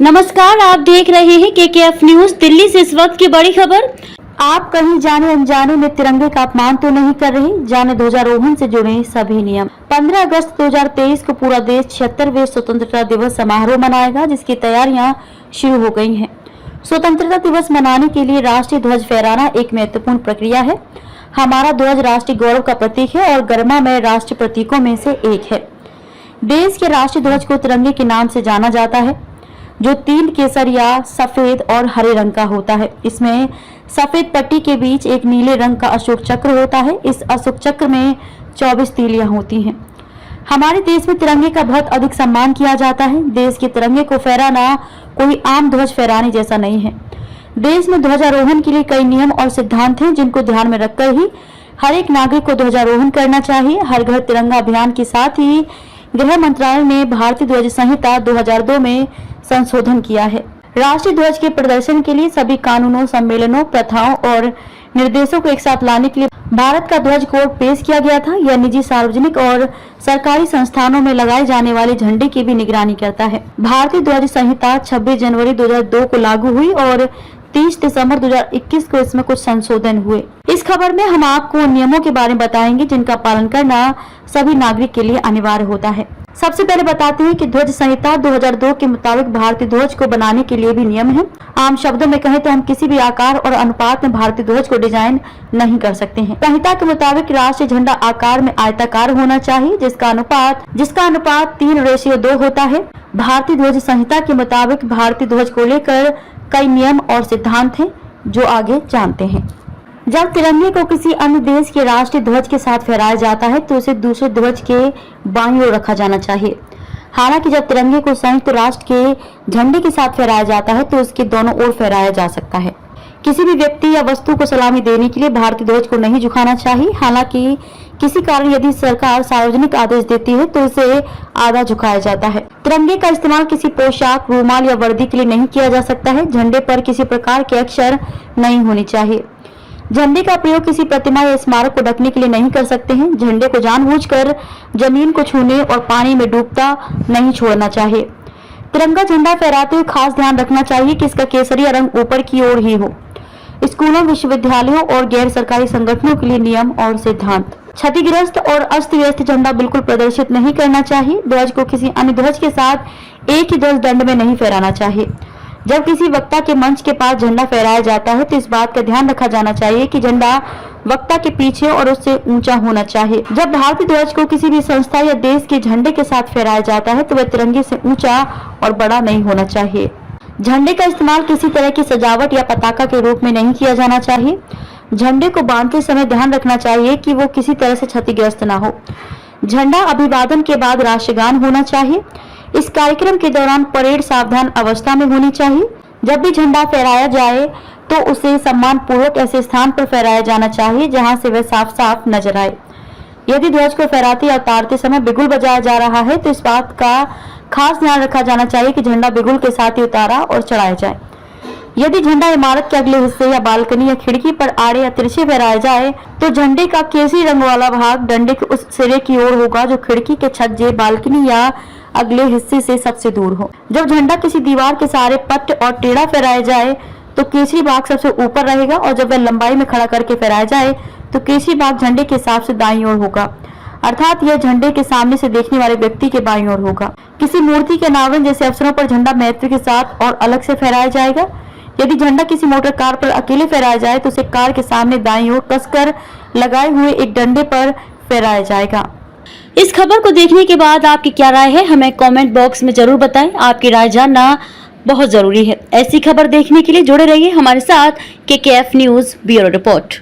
नमस्कार, आप देख रहे हैं केकेएफ न्यूज। दिल्ली से इस वक्त की बड़ी खबर। आप कहीं जाने अनजाने में तिरंगे का अपमान तो नहीं कर रहे? जाने ध्वजारोहण से जुड़े सभी नियम। 15 अगस्त 2023 को पूरा देश 76वें स्वतंत्रता दिवस समारोह मनाएगा, जिसकी तैयारियां शुरू हो गई हैं। स्वतंत्रता दिवस मनाने के लिए राष्ट्रीय ध्वज फहराना एक महत्वपूर्ण प्रक्रिया है। हमारा ध्वज राष्ट्रीय गौरव का प्रतीक है और गरिमामय राष्ट्रीय प्रतीकों में से एक है। देश के राष्ट्रीय ध्वज को तिरंगे के नाम से जाना जाता है, जो 3 केसरिया, सफेद और हरे रंग का होता है। इसमें सफेद पट्टी के बीच एक नीले रंग का अशोक चक्र होता है। इस अशोक चक्र में 24 तीलियां होती हैं। हमारे देश में तिरंगे का बहुत अधिक सम्मान किया जाता है। देश के तिरंगे को फहराना कोई आम ध्वज फहराने जैसा नहीं है। देश में ध्वजारोहण के लिए कई नियम और सिद्धांत हैं, जिनको ध्यान में रखकर ही हर एक नागरिक को ध्वजारोहण करना चाहिए। हर घर तिरंगा अभियान के साथ ही गृह मंत्रालय ने भारतीय ध्वज संहिता 2002 में संशोधन किया है। राष्ट्रीय ध्वज के प्रदर्शन के लिए सभी कानूनों, सम्मेलनों, प्रथाओं और निर्देशों को एक साथ लाने के लिए भारत का ध्वज कोड पेश किया गया था। यह निजी, सार्वजनिक और सरकारी संस्थानों में लगाए जाने वाले झंडे की भी निगरानी करता है। भारतीय ध्वज संहिता 26 जनवरी 2002 को लागू हुई और 30 दिसंबर 2021 को इसमें कुछ संशोधन हुए। इस खबर में हम आपको उन नियमों के बारे में बताएंगे जिनका पालन करना सभी नागरिक के लिए अनिवार्य होता है। सबसे पहले बताते हैं कि ध्वज संहिता 2002 के मुताबिक भारतीय ध्वज को बनाने के लिए भी नियम है। आम शब्दों में कहें तो हम किसी भी आकार और अनुपात में भारतीय ध्वज को डिजाइन नहीं कर सकते हैं। संहिता के मुताबिक राष्ट्रीय झंडा आकार में आयताकार होना चाहिए, जिसका अनुपात 3:2 होता है। भारतीय ध्वज संहिता के मुताबिक भारतीय ध्वज को लेकर कई नियम और सिद्धांत हैं, जो आगे जानते हैं। जब तिरंगे को किसी अन्य देश के राष्ट्रीय ध्वज के साथ फहराया जाता है तो उसे दूसरे ध्वज के बाईं ओर रखा जाना चाहिए। हालांकि जब तिरंगे को संयुक्त राष्ट्र के झंडे के साथ फहराया जाता है तो उसके दोनों ओर फहराया जा सकता है। किसी भी व्यक्ति या वस्तु को सलामी देने के लिए भारतीय ध्वज को नहीं झुकाना चाहिए। हालांकि किसी कारण यदि सरकार सार्वजनिक आदेश देती है तो इसे आधा झुकाया जाता है। तिरंगे का इस्तेमाल किसी पोशाक, रूमाल या वर्दी के लिए नहीं किया जा सकता है। झंडे पर किसी प्रकार के अक्षर नहीं होने चाहिए। झंडे का प्रयोग किसी प्रतिमा या स्मारक को ढकने के लिए नहीं कर सकते हैं। झंडे को जानबूझकर जमीन को छूने और पानी में डूबता नहीं छोड़ना चाहिए। तिरंगा झंडा फहराते हुए खास ध्यान रखना चाहिए कि इसका केसरिया रंग ऊपर की ओर ही हो। स्कूलों, विश्वविद्यालयों और गैर सरकारी संगठनों के लिए नियम और सिद्धांत। क्षतिग्रस्त और अस्त व्यस्त झंडा बिल्कुल प्रदर्शित नहीं करना चाहिए। ध्वज को किसी अन्य ध्वज के साथ एक ही ध्वज दंड में नहीं फहराना चाहिए। जब किसी वक्ता के मंच के पास झंडा फहराया जाता है तो इस बात का ध्यान रखा जाना चाहिए कि झंडा वक्ता के पीछे और उससे ऊंचा होना चाहिए। जब भारतीय ध्वज को किसी भी संस्था या देश के झंडे के साथ फहराया जाता है तो वह तिरंगे से ऊंचा और बड़ा नहीं होना चाहिए। झंडे का इस्तेमाल किसी तरह की सजावट या पताका के रूप में नहीं किया जाना चाहिए। झंडे को बांधते समय ध्यान रखना चाहिए कि वो किसी तरह से क्षतिग्रस्त ना हो। झंडा अभिवादन के बाद राष्ट्रगान होना चाहिए। इस कार्यक्रम के दौरान परेड सावधान अवस्था में होनी चाहिए। जब भी झंडा फहराया जाए तो उसे सम्मान पूर्वक ऐसे स्थान पर फहराया जाना चाहिए जहां से वह साफ साफ नजर आए। यदि ध्वज को फहराते या उतारते समय बिगुल बजाया जा रहा है तो इस बात का खास ध्यान रखा जाना चाहिए कि झंडा बिगुल के साथ ही उतारा और चढ़ाया जाए। यदि झंडा इमारत के अगले हिस्से या बालकनी या खिड़की पर आड़े या तिरछे फहराया जाए तो झंडे का केसरी रंग वाला भाग डंडे के उस सिरे की ओर होगा जो खिड़की के छज्जे, बालकनी या अगले हिस्से से सबसे दूर हो। जब झंडा किसी दीवार के सहारे पट्ट और टेढ़ा फहराया जाए तो केसरी भाग सबसे ऊपर रहेगा और जब वह लंबाई में खड़ा करके फहराया जाए तो केसरी भाग झंडे के हिसाब से दाईं ओर होगा, अर्थात यह झंडे के सामने से देखने वाले व्यक्ति के बाईं ओर होगा। किसी मूर्ति के अनावरण जैसे अवसरों पर झंडा महत्व के साथ और अलग से फहराया जाएगा। यदि झंडा किसी मोटर कार पर अकेले फहराया जाए तो उसे कार के सामने दाईं ओर कसकर लगाए हुए एक डंडे पर फहराया जाएगा। इस खबर को देखने के बाद आपकी क्या राय है, हमें कमेंट बॉक्स में जरूर बताएं। आपकी राय जानना बहुत जरूरी है। ऐसी खबर देखने के लिए जुड़े रहिए हमारे साथ। केकेएफ न्यूज ब्यूरो रिपोर्ट।